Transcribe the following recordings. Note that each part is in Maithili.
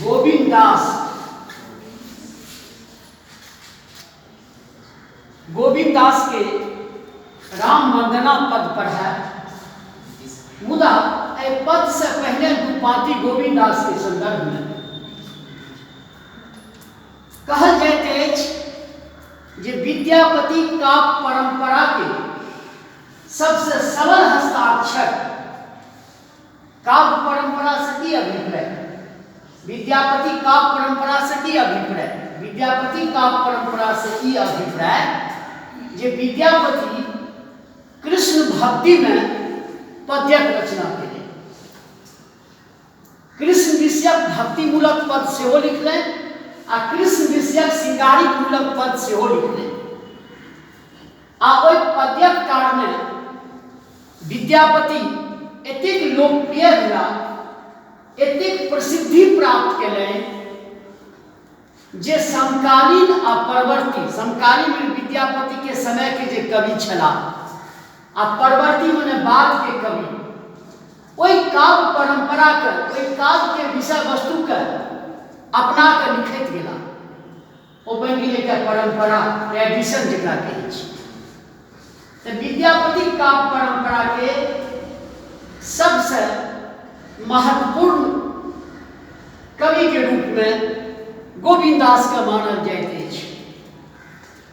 गोविंद दास के राम वंदना पद पर है। मुदा पद से पहले दुपाती गोविंद दास के संदर्भ में कहल जाते जे विद्यापति का परंपरा के सबसे सबल हस्ताक्षर काव्य परंपरा से की अभिप्राय, विद्यापति काव्य परंपरा से की अभिप्राय, विद्यापति काव्य परंपरा से की अभिप्राय जे विद्यापति कृष्ण भक्ति में पद्यक रचना केले, कृष्ण विषयक भक्ति मूलक पद सेहो लिखले आ कृष्ण विषयक श्रृंगारिक मूलक पद सेहो लिखले। आ ओइ पद्यक कारणे विद्यापति एतेक लोकप्रिय हुआ, एतेक प्रसिद्धि प्राप्त केले जे समकालीन आ परवर्ती, समकालीन में विद्यापति के समय के जे कवि छला आ परवर्ती माने बाद के कवि ओइ काव्य परंपरा के, ओइ काव्य के विषय वस्तु के अपना के लिखैत गेला। ओ बनि गेलै एकटा परंपरा, ट्रेडिशन जेकरा कहै छै। तो विद्यापति काव्य परंपरा के सबसे महत्वपूर्ण कवि के रूप में गोविंद दास का मानल जाइत अछि।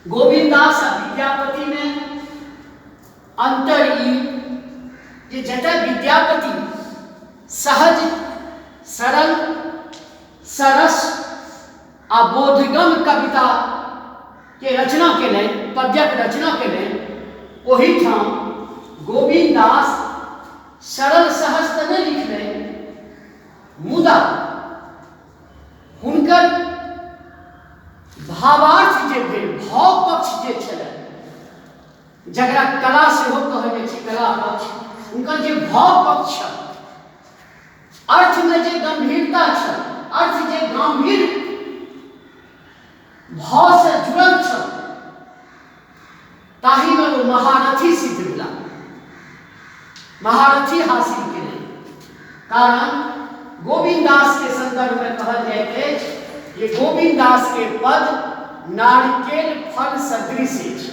गोविंद दास आ विद्यापति में अंतर ई जे जतय विद्यापति सहज, सरल, सरस आ बोधगम कविता के रचना केले, पद्यक रचना केले, ओही ठाम गोविंद दास सरल सहज तो नहीं लिखले, मुदा हुनकर भावार्थ जे भेल, भाव पक्ष जे छलै, जकरा कला सेहो कहल जाइ छै, कला पक्ष, हुनकर जे भाव पक्ष छल, अर्थ में जे गंभीरता छल, अर्थ जे गंभीर भाव से जुड़ल छल, ताही में वो महारथी सिद्ध भेला, महारथी हासिल केले। कारण गोविंद दास के संदर्भ में कहल जाइत अछि जे गोविंद दास के पद नारिकेल फल सदृश अछि।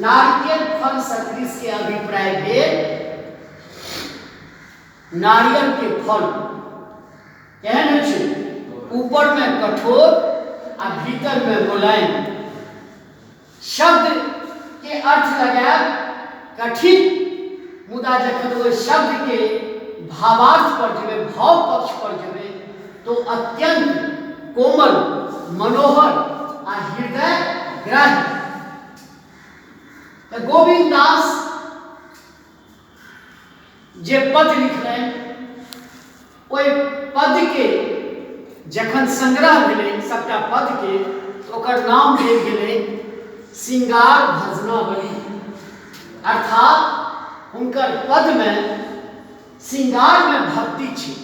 नारिकेल फल सदृश के अभिप्राय भेल नारियल के फल केहन होइ छै, ऊपर में कठोर आ भीतर में मुलायम। शब्द के अर्थ लगायब कठिन, मुदा जखन ओहि शब्द के भावार्थ पर जेबै, भाव पक्ष पर जेबै, तो अत्यंत कोमल, मनोहर आ हृदय ग्राह्य। तो गोविंद दास जे पद लिखले, ओहि पद के जखन संग्रह भेलै सबटा पद के, तो ओकर नाम देल गेलै श्रृंगार भजनावली। अर्थात हुनकर पद में श्रृंगार में भक्ति छै।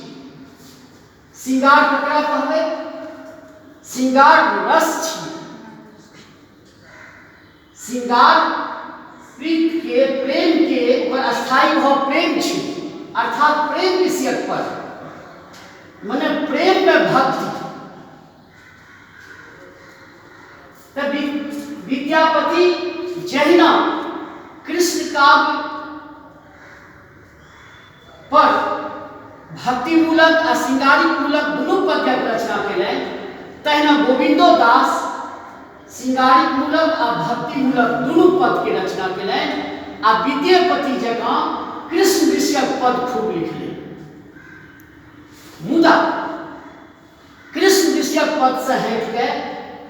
श्रृंगार ककरा कहबै? श्रृंगार रस छै। श्रृंगार प्रीत के, प्रेम के, ओकर अस्थायी भाव प्रेम छै, अर्थात प्रेम विषयक पर, माने प्रेम में भक्ति। विद्यापति जहिना कृष्ण काव्य पर भक्ति मूलक आ श्रृंगारिक मूलक दुनू पद्यक रचना केले, तहिना गोविंदो दास श्रृंगारिक मूलक आ भक्ति मूलक दुनू पद के रचना केले आ विद्यापति जकाँ कृष्ण विषयक पद खूब लिखले। मुदा कृष्ण विषयक पद से हट के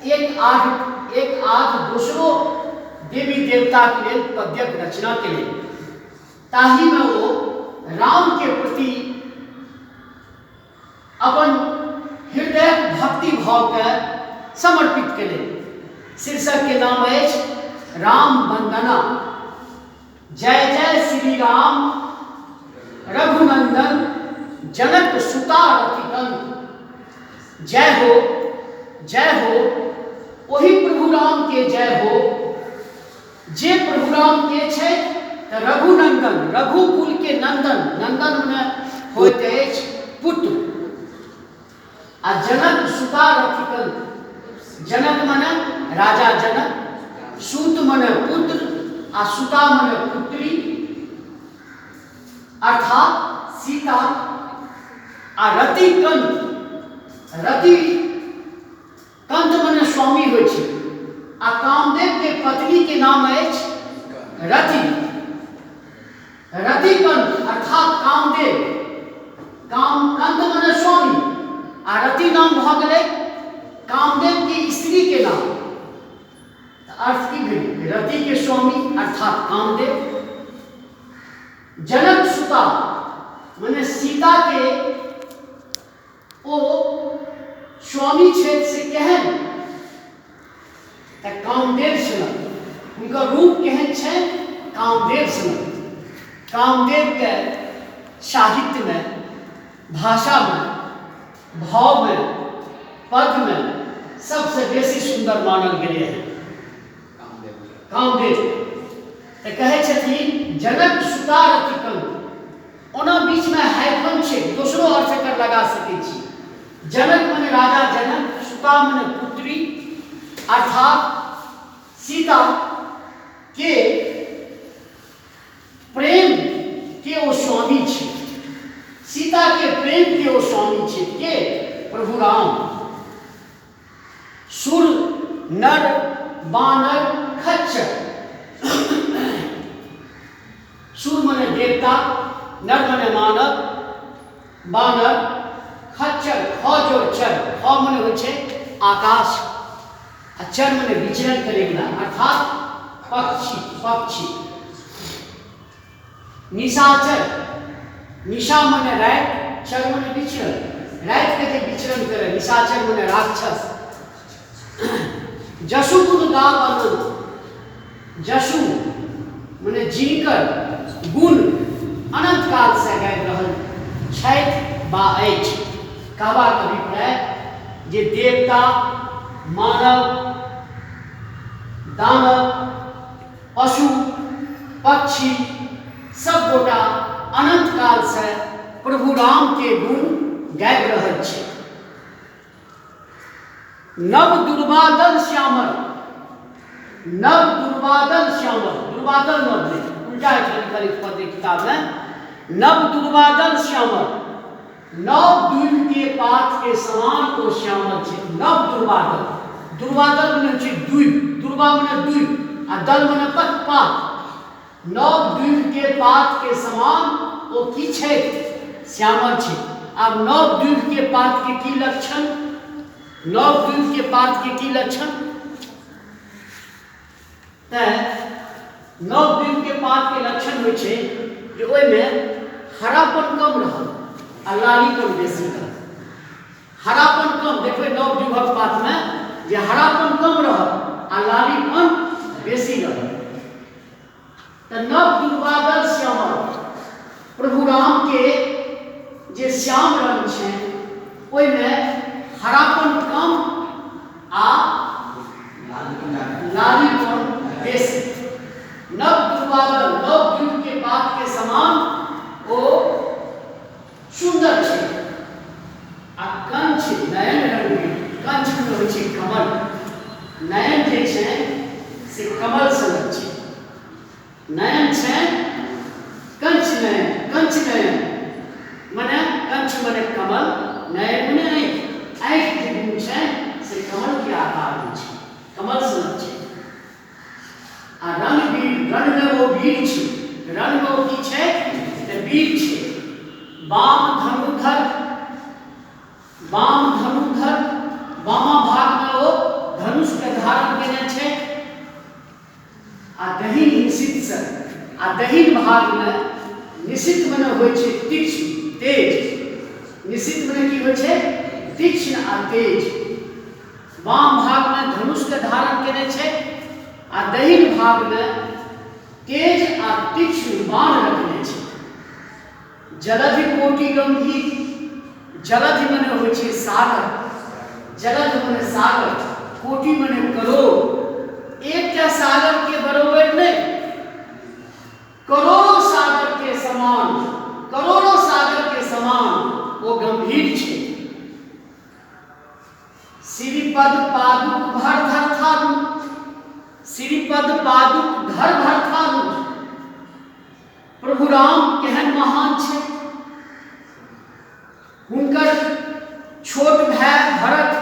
एक आध दोसरो देवी देवता के लिए पद्यक रचना केले, ताहि में वो राम के प्रति अपन हृदय भक्ति भाव के समर्पित केले। शीर्षक के नाम अछि राम वंदना। जय जय श्री राम रघुनंदन जनक सुता रतिकन। जय हो, जय हो, वही प्रभु राम के जय हो, जे प्रभु राम के छै तऽ रघुनंदन, रघुकुल के नंदन, नंदन में होइत अछि पुत्र, आ आ जनक सुता रथिकन। जनक मने राजा जनक, सूत मने पुत्र आ सुता मने पुत्री अर्थात सीता। आ रतिकंत, रतिकंत मने स्वामी होइ छै। आ कामदेव के पत्नी के नाम अछि रति। रतिकंत अर्थात कामदेव, कामकंत मने स्वामी आ रति नाम भऽ गेलै कामदेव के स्त्री के नाम। अर्थ की भेल? रति के स्वामी अर्थात कामदेव। जनक सुता मने सीता के ओ स्वामी छथि से केहन? तऽ कामदेव छलन। हुनकर रूप केहन छै? कामदेव छलन। कामदेव के साहित्य में, भाषा में, भाव में, पद में सबसे बेसी सुंदर मानल गेलै है कामदेव। तऽ कहै छथिन जनक सुता रतिकंत। ओना बीच में हाइफन छै, दोसरो अर्थ एकर लगा सकै छी। जनक मने राजा जनक, सुता मने पुत्री अर्थात सीता के प्रेम के ओ स्वामी छै। सीता के प्रेम के ओ स्वामी छै के? प्रभु राम। सुर नर बानर खच्चर। सुर मने देवता, नर मने मानव, बानर, खच्चर ख जो चर। ख मने होइ छै आकाश आ चर मने विचरण करेगा अर्थात पक्षी। पक्षी निशाचर। निशा मने रात, चर मने विचरण। रात के जे विचरण करे निशाचर मने राक्षस। जसु गुण गाव अनंत। जसु मने जिनकर गुण अनंत काल से गाबि रहल छथि बा अछि। कहबाक अभिप्राय जे देवता, मानव, दानव, पशु, पक्षी सब गोटा अनंत काल से प्रभु राम के गुण गाबि रहल छै। नव दुर्बादल श्यामल। नव दुर्बादल श्यामल। दुर्बादल नव नहीं, उल्टा लिखल पद किताब में। नव दुर्बादल श्यामल। नव द्वीप के पात के समान ओ श्यामल छै। नव दुर्बादल। दुर्बादल मने छै द्वीप। दुर्बा मने द्वीप आ दल मने पात। नव द्वीप के पात के समान ओ की छै? श्यामल छै। आब नव द्वीप के पात के की लक्षण? नव द्वीप के पात के की लक्षण? नव द्वीप के पात के लक्षण होइ छै जे ओहिमे हरापन कम रहल आ लालीपन बेसी रहल। हरापन कम देखबै नव द्वीपक पात में जे हरापन कम रहल आ लालीपन बेसी रहल। तऽ नव दुर्बादल श्यामल प्रभु राम के जे श्याम रंग छै ओहिमे हरापन कम आ लालीपन बेसी। नव दुर्बादल नव द्वीप के पात के समान ओ सुंदर छै। आ कंच नयन रंग के। कंच होइ छै कमल। नयन जे छै से कमल सनक छै। नयन छै कंच नयन। कंच नयन मने कंच मने कमल, नयन मने आँखि। आँखि जे गुण छै से कमल के आकार में छै, कमल सनक छै। आ रंग वीर, रंग में वो वीर छै। रंग में वो की छै? वीर छै। वाम धनुधर। वाम धनुधर वामा भाग में वो धनुष के धारण केने छै। आ दहिन निशित से। आ दहिन भाग में निशित मने होइ छै तीक्ष्ण तेज। निशित मने की होइ छै? तीक्ष्ण आ तेज। वाम भाग में धनुष के धारण केने छै आ दहिन भाग में तेज आ तीक्ष्ण बाण रखने छै। जलधि कोटि गंभीर। जलधि मने होइ छै सागर। जलध मने सागर, कोटि मने करोड़। एकटा सागर के बरोबर नहीं, करोड़ों सागर के समान। करोड़ों सागर के समान वो गंभीर छै। श्रीपद पादुक भर धर थारू, श्रीपद पादुक धर धर थारू, प्रभु राम केहन महान छे, हुनकर छोट भाई भरत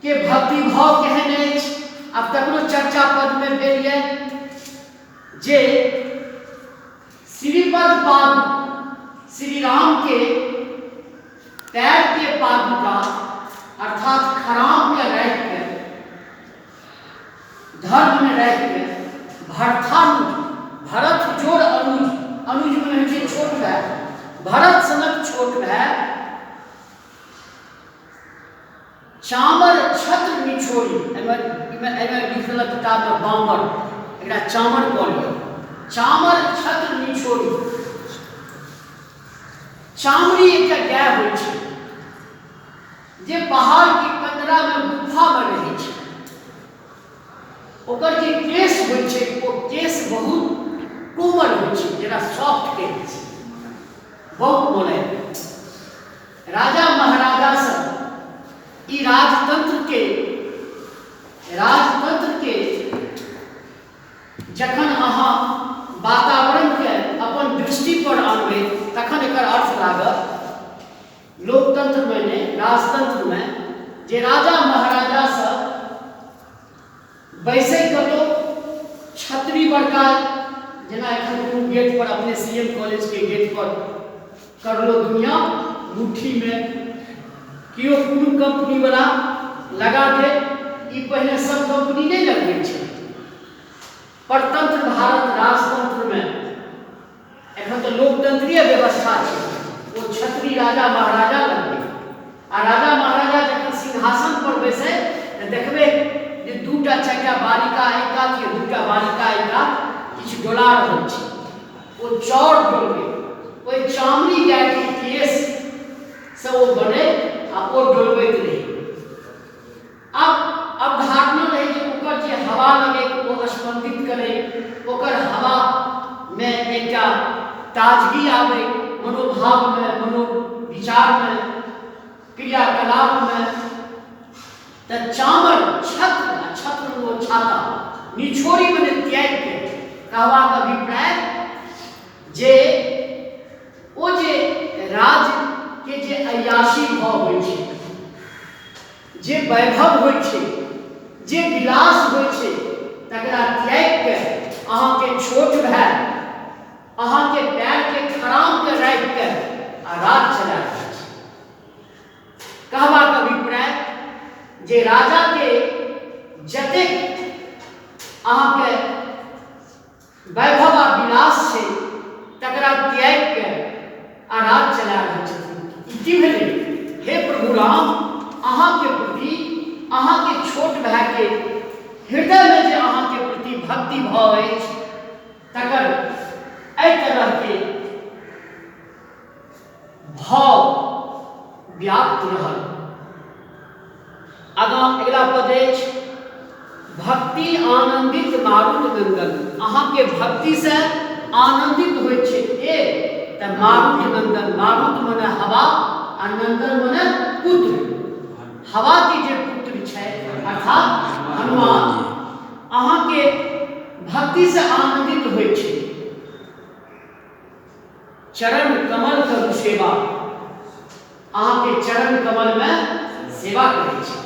के भक्ति भाव केहन अछि। अब तकरो चर्चा पद में भेल ये जे श्रीपद पादुक श्री राम के पैर के पादुका अर्थात खराम के रख के धर्म में रख के भरथानुज, भरत जोड़ अनुज, अनुज में है छोट भाई, भरत सनक छोट भाई चामर छत्र निछोड़ी, लिखल किताब में बामर, एकरा चामर कहलिए, चामर छत्र निछोड़ी। चामरी एक गाय होइ छै जे पहाड़ के कंदरा में गुफा में रहै छै, ओकर जे केश होइ छै ओ केश बहुत कोमल होइ छै, जेना सॉफ्ट केश छै, बहुत मोलायम। राजा महाराजा सब ई राजतंत्र के जखन अहाँ वातावरण के अपन दृष्टि पर आनबै तखन एकर अर्थ लागत लोकतंत्र में ने राजतंत्र में जे राजा महाराजा सब बैसे कतो छतरी बड़का, जेना एखन गेट पर अपने सीएम कॉलेज के गेट पर करलो दुनिया मुट्ठी में कियो कोनो कंपनी वाला लगा दे, ई पहले सब कंपनी नहीं लगबै छै। परतंत्र भारत राजतंत्र में एखन तो लोकतंत्रीय व्यवस्था छै, वो छत्री राजा महाराजा लगबै, आ राजा महाराजा जखन सिंहासन पर बैसे त देखबै जे दूटा चारिटा बालिका एका के दूटा बालिका एका किछु डोला रहल छै, ओ चौर डोलबै, ओहि चामड़ी गाय के केश से ओ बने आ ओ डोलबैत रही। अब धारणा रहे जे ओकर जे हवा लगे ओ स्पंदित करे, ओकर हवा में एकटा ताजगी आवे मनोभाव में, मनोविचार में, क्रियाकलाप में। त चामर छत्र, छत्र वो छाता निछोड़ी में त्याग के कहवा का अभिप्राय जे ओ जे राज के जे अयाशी भाव होइ छै, जे वैभव होइ छै, जे विलास होइ छै, तकरा त्याग के अहाँ के छोट भाई अहाँ के पैर के खराम के राख के आ राज चला छै। कहवा का अभिप्राय जे राजा के जतेक अहाँ के वैभव आ विलास छै तकरा त्याग के आ राज चला रहल छथिन। की भेलै हे प्रभु राम, अहाँ के प्रति अहाँ के छोट भाई के हृदय में जे अहाँ के प्रति भक्ति भाव अछि तकर एहि तरह के भाव व्याप्त रहल। आगाँ अगला पद अछि भक्ति आनंदित मारुत नंदन, अहाँ के भक्ति से आनंदित होइ छै त मारुत नंदन, मारुत मने हवा आ नंदन मने पुत्र, हवा के जे पुत्र छै अर्थात हनुमान अहाँ के भक्ति से आनंदित होइ छै। चरण कमल कर सेवा, अहाँ के चरण कमल में सेवा करै छै।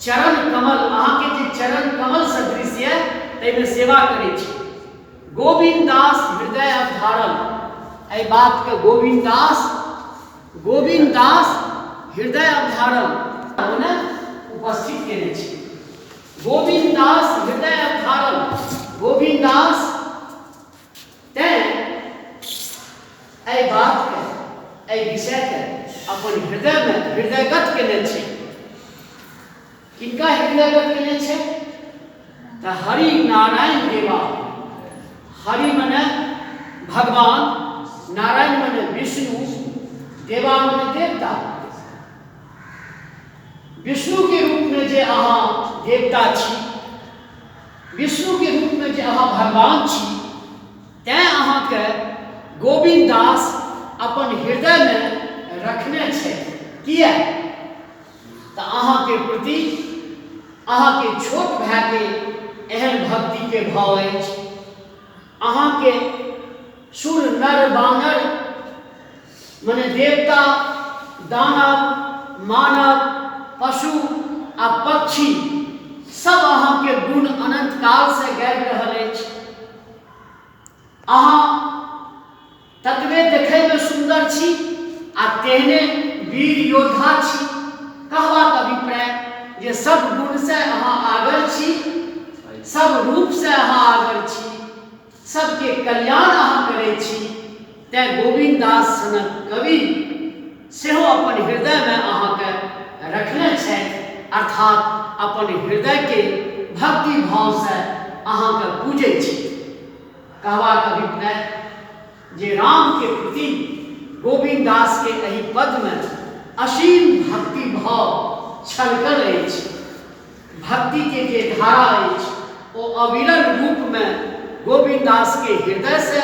चरण कमल, अहाँ के जे चरण कमल सदृश है ताहिमे सेवा करै छै। गोविंद दास हृदय अवधारण, एहि बात के गोविंद दास हृदय अवधारण मने उपस्थित केने छै। गोविंद दास हृदय अवधारण, गोविंद दास तें एहि बात के, एहि विषय के अपन हृदय में हृदयगत केने छै। किनका हृदयगत केने छै त हरि नारायण देवा, हरि मने भगवान, नारायण मने विष्णु, देवा मने देवता। विष्णु के रूप में जे अहाँ देवता छी, विष्णु के रूप में जे अहाँ भगवान छी, तैं अहाँ के गोविंद दास अपन हृदय में रखने छै। किया त अहाँ के के प्रति अहाँ के छोट भाई के एहन भक्ति के भाव अछि। अहाँ के सुर नर बानर मने देवता दानव मानव पशु आ पक्षी सब अहाँ के गुण अनंत काल से गाबि रहल अछि। अहाँ ततबे देखै में सुंदर छी आ तेहने वीर योद्धा छी। कहबाक अभिप्राय जे सब गुण से अहाँ आगर छी, सब रूप से अहाँ आगर छी, सबके कल्याण अहाँ करै छी। तैं गोविंद दास सनक कवि सेहो अपन हृदय में अहाँ के रखने छथि, अर्थात अपन हृदय के भक्ति भाव से अहाँ के पूजै छी। कहबाक अभिप्राय जे राम के प्रति गोविंद दास के एहि पद में असीम भक्ति भाव छलकल अछि। भक्ति के जे धारा अछि ओ अविरल रूप में गोविंद दास के हृदय से